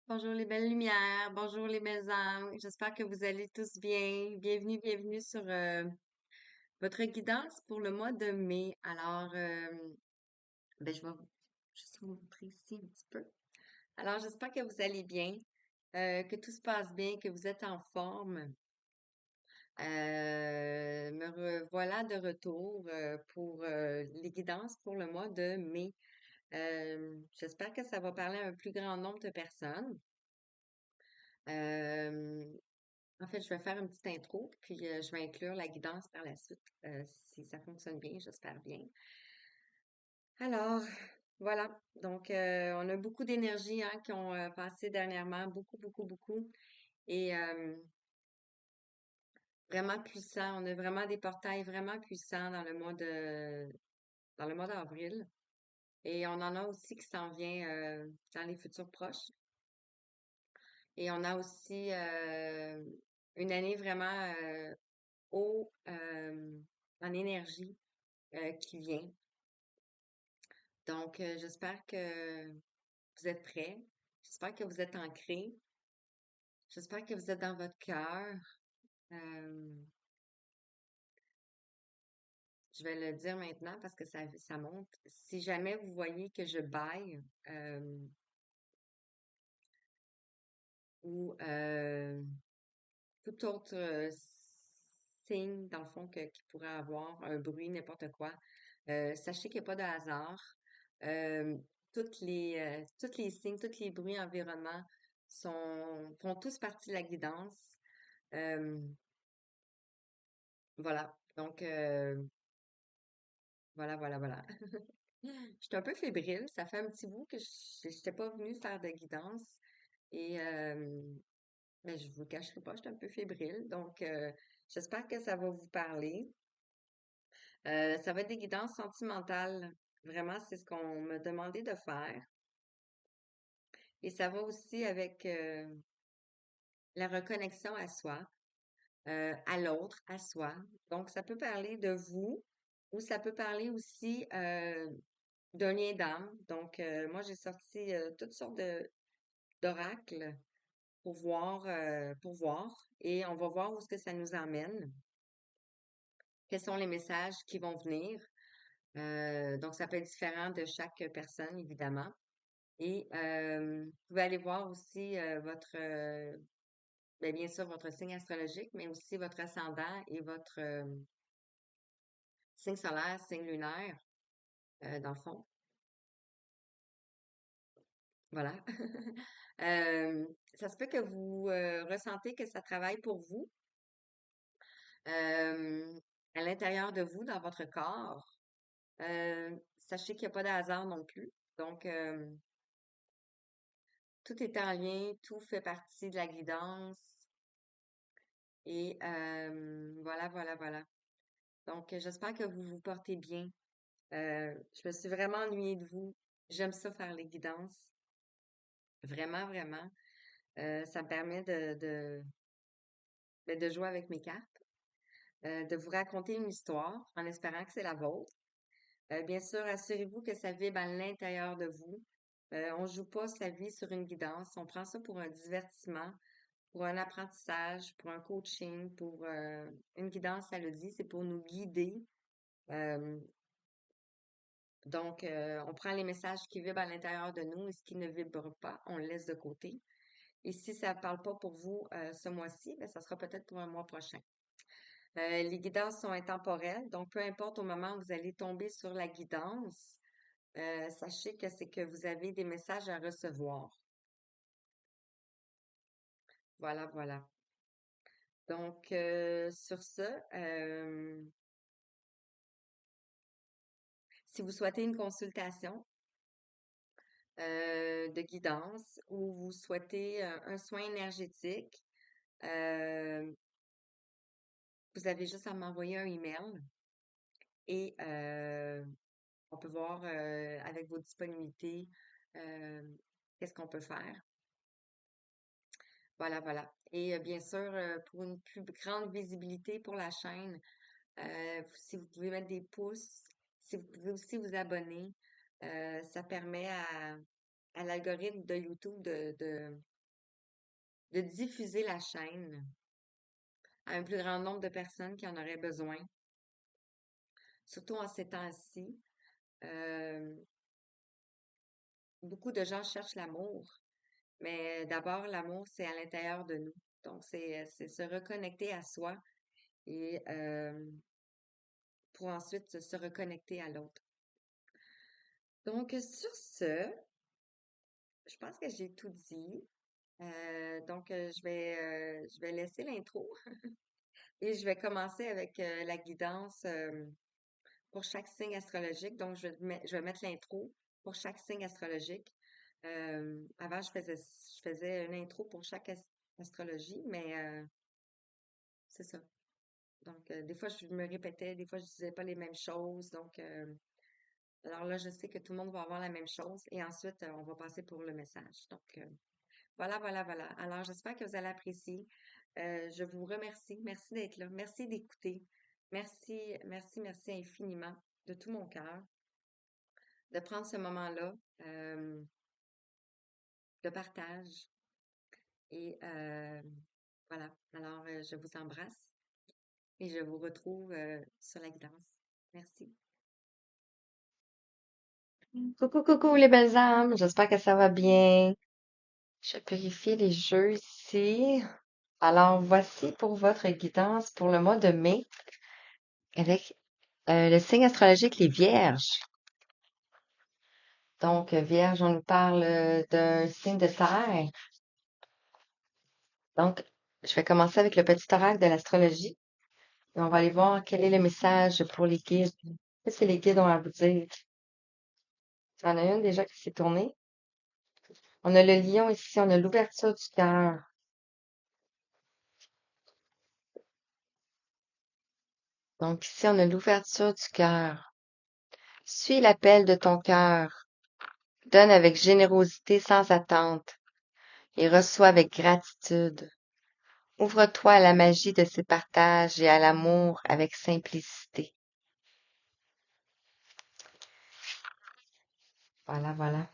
Bonjour les belles lumières, bonjour les belles âmes. J'espère que vous allez tous bien. Bienvenue, bienvenue sur votre guidance pour le mois de mai. Alors, je vais juste vous montrer ici un petit peu. Alors, j'espère que vous allez bien, que tout se passe bien, que vous êtes en forme. Me revoilà de retour pour les guidances pour le mois de mai. J'espère que ça va parler à un plus grand nombre de personnes. Euh, En fait, je vais faire une petite intro, puis je vais inclure la guidance par la suite, si ça fonctionne bien, j'espère bien. Alors, voilà. Donc, on a beaucoup d'énergie hein, qui ont passé dernièrement, beaucoup, beaucoup, beaucoup. Et vraiment puissant. On a vraiment des portails vraiment puissants dans le mois d'avril. Et on en a aussi qui s'en vient dans les futurs proches. Et on a aussi une année vraiment haut en énergie qui vient. Donc, j'espère que vous êtes prêts. J'espère que vous êtes ancrés. J'espère que vous êtes dans votre cœur. Euh, je vais le dire maintenant parce que ça monte. Si jamais vous voyez que je baille ou tout autre signe, dans le fond, qui pourrait avoir, un bruit, n'importe quoi, sachez qu'il n'y a pas de hasard. Euh, toutes les signes, tous les bruits environnement font tous partie de la guidance. Euh, voilà. Donc, voilà, voilà, voilà. Je suis un peu fébrile. Ça fait un petit bout que je n'étais pas venue faire de guidance. Et mais je vous le cacherai pas, je suis un peu fébrile. Donc, j'espère que ça va vous parler. Ça va être des guidances sentimentales. Vraiment, c'est ce qu'on m'a demandé de faire. Et ça va aussi avec la reconnexion à soi, à l'autre, à soi. Donc, ça peut parler de vous ou ça peut parler aussi d'un lien d'âme. Donc, moi, j'ai sorti toutes sortes d'oracles pour voir. Et on va voir où est-ce que ça nous emmène. Quels sont les messages qui vont venir. Donc, ça peut être différent de chaque personne, évidemment. Et vous pouvez aller voir aussi bien sûr, votre signe astrologique, mais aussi votre ascendant et votre signe solaire, signe lunaire, dans le fond. Voilà. Euh, Ça se peut que vous ressentez que ça travaille pour vous, euh, à l'intérieur de vous, dans votre corps. Sachez qu'il n'y a pas de hasard non plus. Donc, tout est en lien, tout fait partie de la guidance. Et voilà, voilà, voilà. Donc, j'espère que vous vous portez bien. Je me suis vraiment ennuyée de vous. J'aime ça faire les guidances. Vraiment, vraiment. Ça me permet de jouer avec mes cartes, de vous raconter une histoire en espérant que c'est la vôtre. Bien sûr, assurez-vous que ça vibre à l'intérieur de vous. On joue pas sa vie sur une guidance. On prend ça pour un divertissement, pour un apprentissage, pour un coaching, pour une guidance, ça le dit, c'est pour nous guider. Euh, Donc, on prend les messages qui vibrent à l'intérieur de nous et ce qui ne vibre pas, on le laisse de côté. Et si ça ne parle pas pour vous ce mois-ci, ben, ça sera peut-être pour un mois prochain. Les guidances sont intemporelles, donc peu importe au moment où vous allez tomber sur la guidance, sachez que c'est que vous avez des messages à recevoir. Voilà, voilà. Donc, sur ce, si vous souhaitez une consultation de guidance ou vous souhaitez un soin énergétique, Euh, vous avez juste à m'envoyer un email et on peut voir avec vos disponibilités euh, qu'est-ce qu'on peut faire. Voilà, voilà. Et bien sûr, pour une plus grande visibilité pour la chaîne, si vous pouvez mettre des pouces, si vous pouvez aussi vous abonner, ça permet à l'algorithme de YouTube de diffuser la chaîne à un plus grand nombre de personnes qui en auraient besoin, surtout en ces temps-ci. Euh, Beaucoup de gens cherchent l'amour, mais d'abord, l'amour, c'est à l'intérieur de nous. Donc, c'est se reconnecter à soi et pour ensuite se reconnecter à l'autre. Donc, sur ce, je pense que j'ai tout dit. Donc, je vais laisser l'intro et je vais commencer avec la guidance pour chaque signe astrologique. Donc, je vais mettre l'intro pour chaque signe astrologique. Avant, je faisais une intro pour chaque astrologie, mais c'est ça. Donc, des fois, je me répétais, des fois, je disais pas les mêmes choses. Donc, alors là, je sais que tout le monde va avoir la même chose et ensuite, on va passer pour le message. Donc, voilà, voilà, voilà. Alors, j'espère que vous allez apprécier. Je vous remercie. Merci d'être là. Merci d'écouter. Merci, merci, merci infiniment de tout mon cœur de prendre ce moment-là euh, de partage. Et voilà. Alors, je vous embrasse et je vous retrouve sur la guidance. Merci. Coucou, coucou les belles âmes. J'espère que ça va bien. Je vérifie les jeux ici. Alors, voici pour votre guidance pour le mois de mai avec le signe astrologique, les Vierges. Donc, Vierge, on nous parle d'un signe de terre. Donc, je vais commencer avec le petit oracle de l'astrologie. Et on va aller voir quel est le message pour les guides. Qu'est-ce que les guides ont à vous dire? Il y en a une déjà qui s'est tournée. On a le lion ici, on a l'ouverture du cœur. Donc ici, on a l'ouverture du cœur. Suis l'appel de ton cœur. Donne avec générosité sans attente et reçois avec gratitude. Ouvre-toi à la magie de ces partages et à l'amour avec simplicité. Voilà, voilà.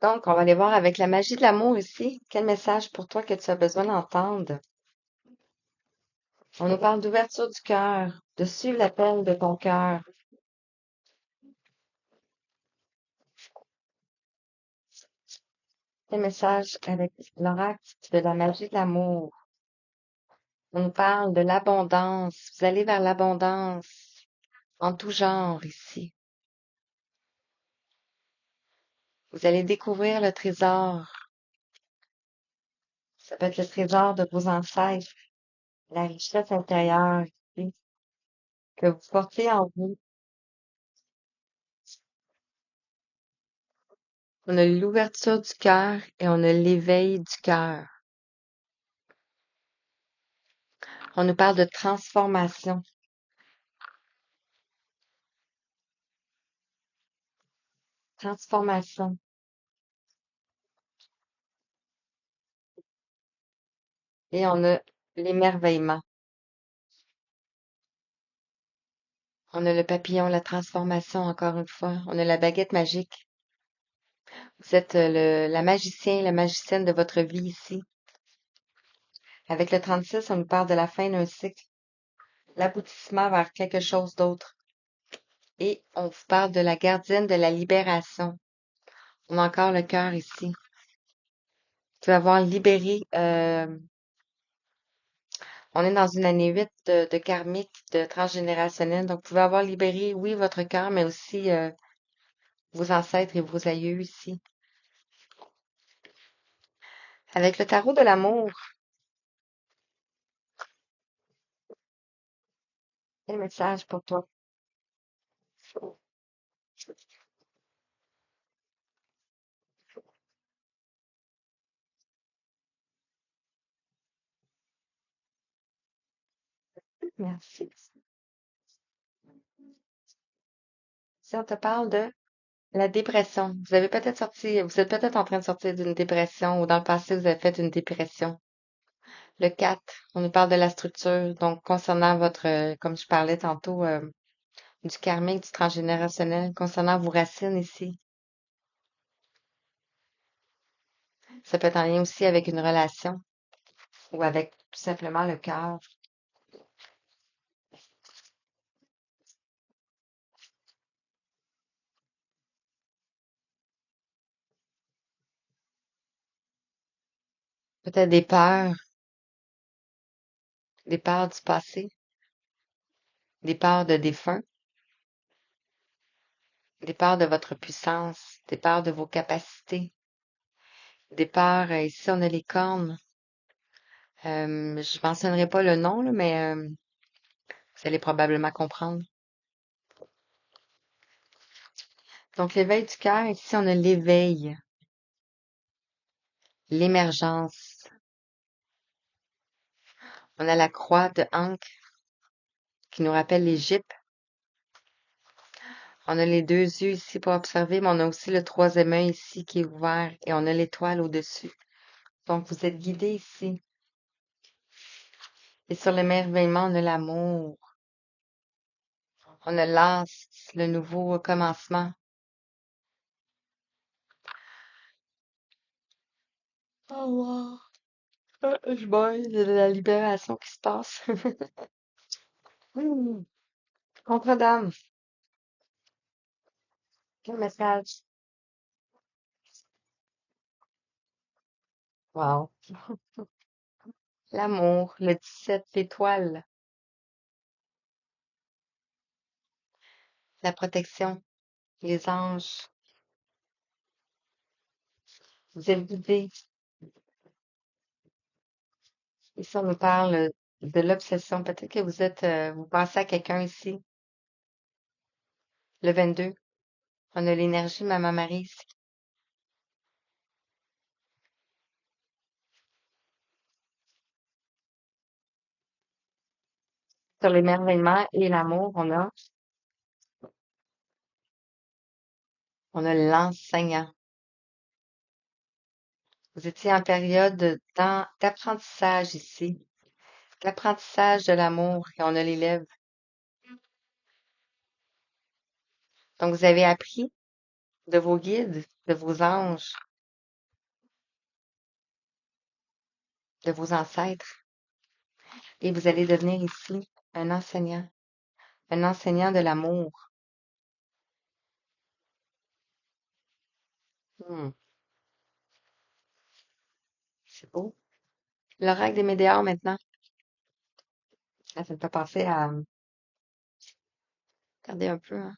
Donc, on va aller voir avec la magie de l'amour ici. Quel message pour toi que tu as besoin d'entendre? On nous parle d'ouverture du cœur, de suivre l'appel de ton cœur. Quel message avec l'oracle de la magie de l'amour? On nous parle de l'abondance. Vous allez vers l'abondance en tout genre ici. Vous allez découvrir le trésor. Ça peut être le trésor de vos ancêtres, la richesse intérieure ici, que vous portez en vous. On a l'ouverture du cœur et on a l'éveil du cœur. On nous parle de transformation. Transformation. Et on a l'émerveillement. On a le papillon, la transformation, encore une fois. On a la baguette magique. Vous êtes la magicien, la magicienne de votre vie ici. Avec le 36, on nous parle de la fin d'un cycle, l'aboutissement vers quelque chose d'autre. Et on vous parle de la gardienne de la libération. On a encore le cœur ici. Tu vas avoir libéré, on est dans une année 8 de karmique, de transgénérationnel. Donc, vous pouvez avoir libéré, oui, votre cœur, mais aussi vos ancêtres et vos aïeux ici. Avec le tarot de l'amour, quel message pour toi? Merci. Si on te parle de la dépression, vous avez peut-être sorti, vous êtes peut-être en train de sortir d'une dépression ou dans le passé, vous avez fait une dépression. Le 4, on nous parle de la structure. Donc, concernant votre, comme je parlais tantôt, du karmique, du transgénérationnel, concernant vos racines ici, ça peut être en lien aussi avec une relation ou avec tout simplement le cœur. Peut-être des peurs du passé, des peurs de défunts, des peurs de votre puissance, des peurs de vos capacités, des peurs, ici on a les cornes. Je mentionnerai pas le nom, là, mais vous allez probablement comprendre. Donc l'éveil du cœur, ici on a l'éveil, l'émergence. On a la croix de Ankh qui nous rappelle l'Égypte. On a les deux yeux ici pour observer, mais on a aussi le troisième œil ici qui est ouvert et on a l'étoile au-dessus. Donc vous êtes guidé ici. Et sur l'émerveillement, on a l'amour. On a l'as, le nouveau commencement. Oh wow. Je bois de la libération qui se passe. Hmm. Contre-dame, quel message. Wow. L'amour, le 17, l'étoile, la protection, les anges. Vous êtes guidé. Ici, on nous parle de l'obsession. Peut-être que vous êtes, vous pensez à quelqu'un ici. Le 22, on a l'énergie Maman Marie ici. Sur l'émerveillement et l'amour, on a l'enseignant. Vous étiez en période d'apprentissage ici. L'apprentissage de l'amour et on a l'élève. Donc, vous avez appris de vos guides, de vos anges, de vos ancêtres. Et vous allez devenir ici un enseignant de l'amour. Hmm, c'est beau. L'oracle des médias maintenant. Ah, ça me fait penser à, regardez un peu, hein.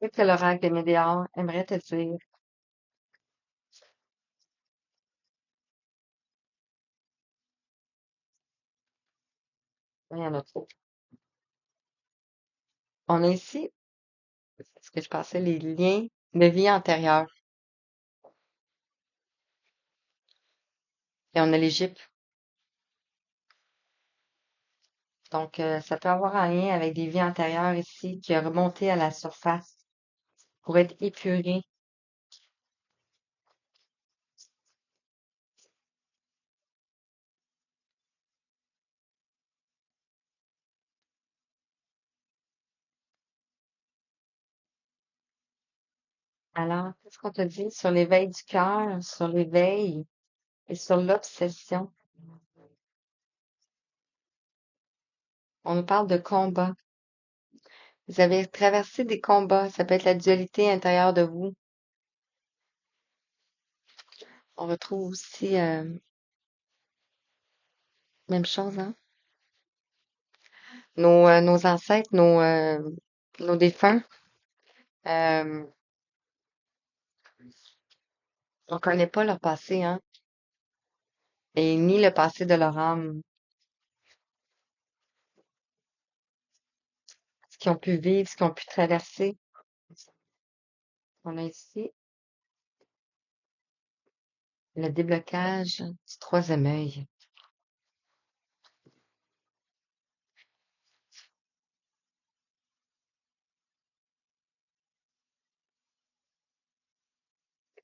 Qu'est-ce que l'oracle des médias aimerait te dire? Il y en a trop. On a ici, ce que je pensais, les liens de vie antérieure. Et on a l'Égypte. Donc, ça peut avoir un lien avec des vies antérieures ici qui a remonté à la surface pour être épuré. Alors, qu'est-ce qu'on te dit sur l'éveil du cœur, sur l'éveil et sur l'obsession? On nous parle de combat. Vous avez traversé des combats. Ça peut être la dualité intérieure de vous. On retrouve aussi, même chose, hein? Nos ancêtres, nos défunts. euh, on connaît pas leur passé, hein? Et ni le passé de leur âme. Ce qu'ils ont pu vivre, ce qu'ils ont pu traverser. On a ici le déblocage du troisième œil.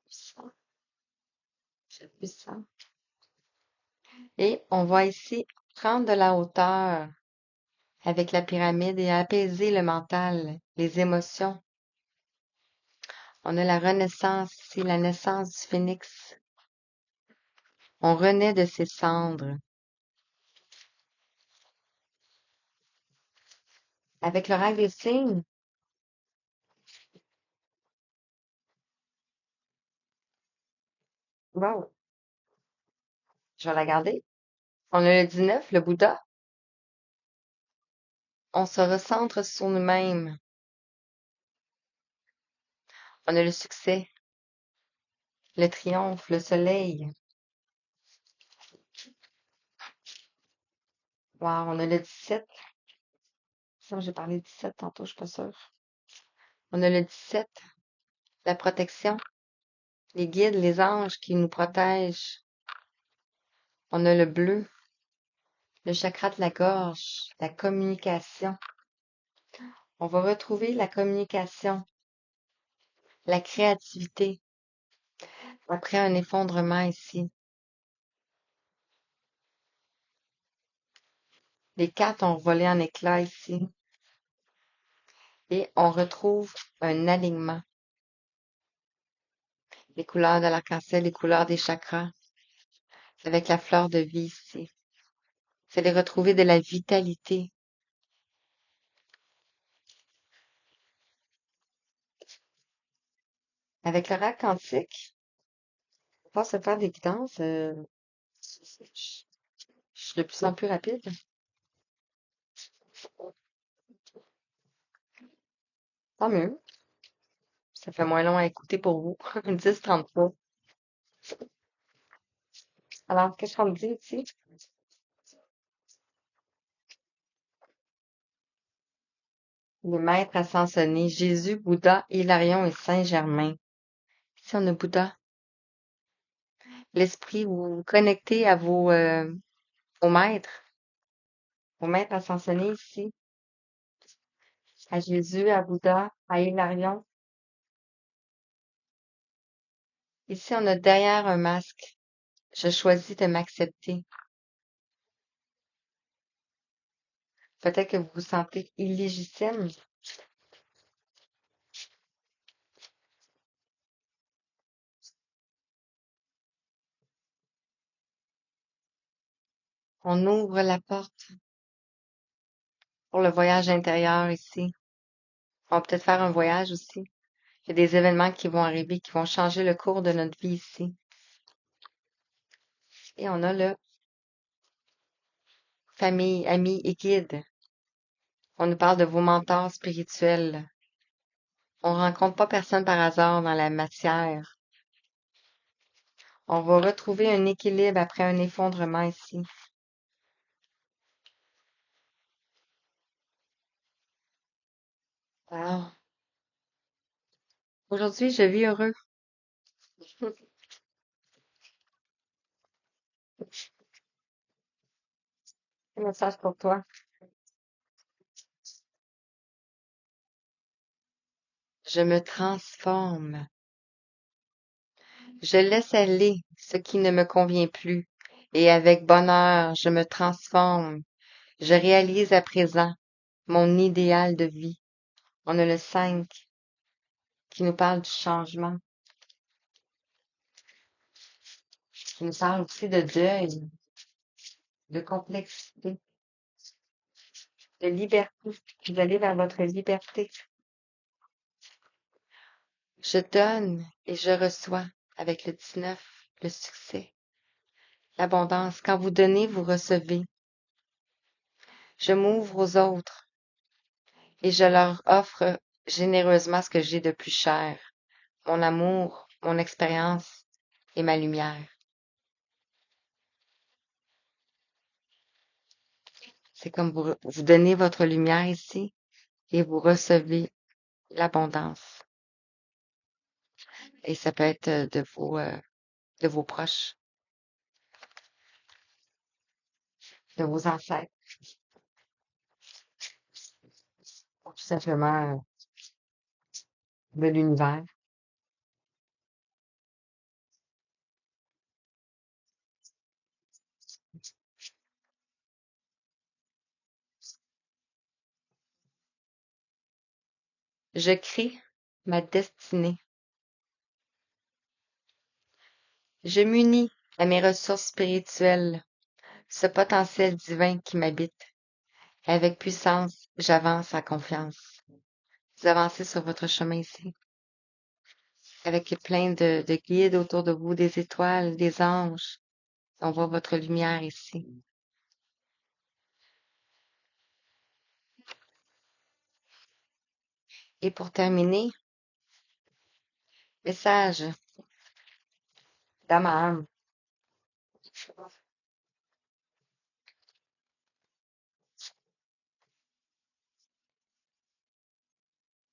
puissant, très puissant. Et on va ici prendre de la hauteur avec la pyramide et apaiser le mental, les émotions. On a la renaissance ici, la naissance du phénix. On renaît de ses cendres. Avec l'oracle des signes, wow, je vais la garder. On a le 19, le Bouddha. On se recentre sur nous-mêmes. On a le succès, le triomphe, le soleil. Wow, on a le 17. Ça, j'ai parlé 17 tantôt, je suis pas sûre. On a le 17, la protection, les guides, les anges qui nous protègent. On a le bleu, le chakra de la gorge, la communication. On va retrouver la communication, la créativité après un effondrement ici. Les cartes ont volé en éclats ici et on retrouve un alignement. Les couleurs de l'arc-en-ciel, les couleurs des chakras avec la fleur de vie ici. C'est de retrouver de la vitalité. Avec l'oracle quantique, on va se faire des guidances. Je suis de plus en plus rapide. Tant mieux. Ça fait moins long à écouter pour vous. 10:33. Alors, qu'est-ce qu'on me dit ici? Les maîtres ascensionnés, Jésus, Bouddha, Hilarion et Saint-Germain. Ici, on a Bouddha. L'esprit, vous vous connectez à vos maîtres ascensionnés ici, à Jésus, à Bouddha, à Hilarion. Ici, on a derrière un masque. Je choisis de m'accepter. Peut-être que vous vous sentez illégitime. On ouvre la porte pour le voyage intérieur ici. On va peut-être faire un voyage aussi. Il y a des événements qui vont arriver, qui vont changer le cours de notre vie ici. Et on a le famille, amis et guides. On nous parle de vos mentors spirituels. On rencontre pas personne par hasard dans la matière. On va retrouver un équilibre après un effondrement ici. Alors, aujourd'hui, je vis heureux. Un message pour toi. Je me transforme. Je laisse aller ce qui ne me convient plus. Et avec bonheur, je me transforme. Je réalise à présent mon idéal de vie. On a le 5 qui nous parle du changement, qui nous parle aussi de deuil, de complexité, de liberté. Vous allez vers votre liberté. Je donne et je reçois avec le 19, le succès, l'abondance. Quand vous donnez, vous recevez. Je m'ouvre aux autres et je leur offre généreusement ce que j'ai de plus cher, mon amour, mon expérience et ma lumière. C'est comme vous donnez votre lumière ici et vous recevez l'abondance. Et ça peut être de vos proches, de vos ancêtres, ou tout simplement de l'univers. Je crée ma destinée. Je m'unis à mes ressources spirituelles, ce potentiel divin qui m'habite. Avec puissance, j'avance en confiance. Vous avancez sur votre chemin ici, avec plein de guides autour de vous, des étoiles, des anges. On voit votre lumière ici. Et pour terminer, message dans ma âme.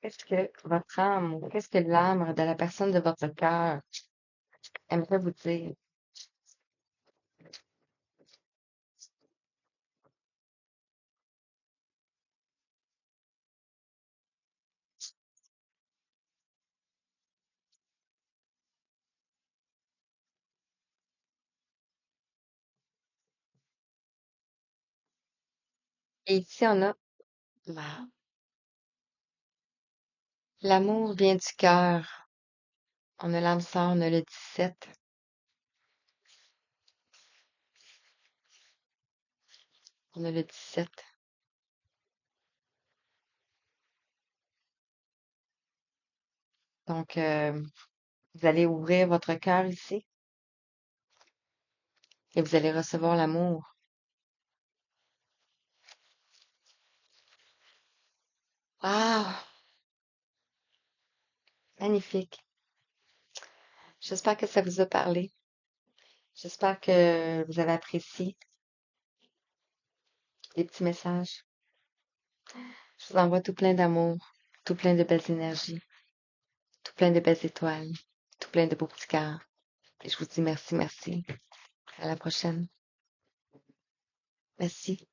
Qu'est-ce que votre âme, ou qu'est-ce que l'âme de la personne de votre cœur aimerait vous dire? Et ici, on a bah, l'amour vient du cœur. On a l'âme sœur, on a le 17. On a le 17. Donc, vous allez ouvrir votre cœur ici et vous allez recevoir l'amour. Ah, magnifique. J'espère que ça vous a parlé. J'espère que vous avez apprécié les petits messages. Je vous envoie tout plein d'amour, tout plein de belles énergies, tout plein de belles étoiles, tout plein de beaux petits cœurs. Et je vous dis merci, merci. À la prochaine. Merci.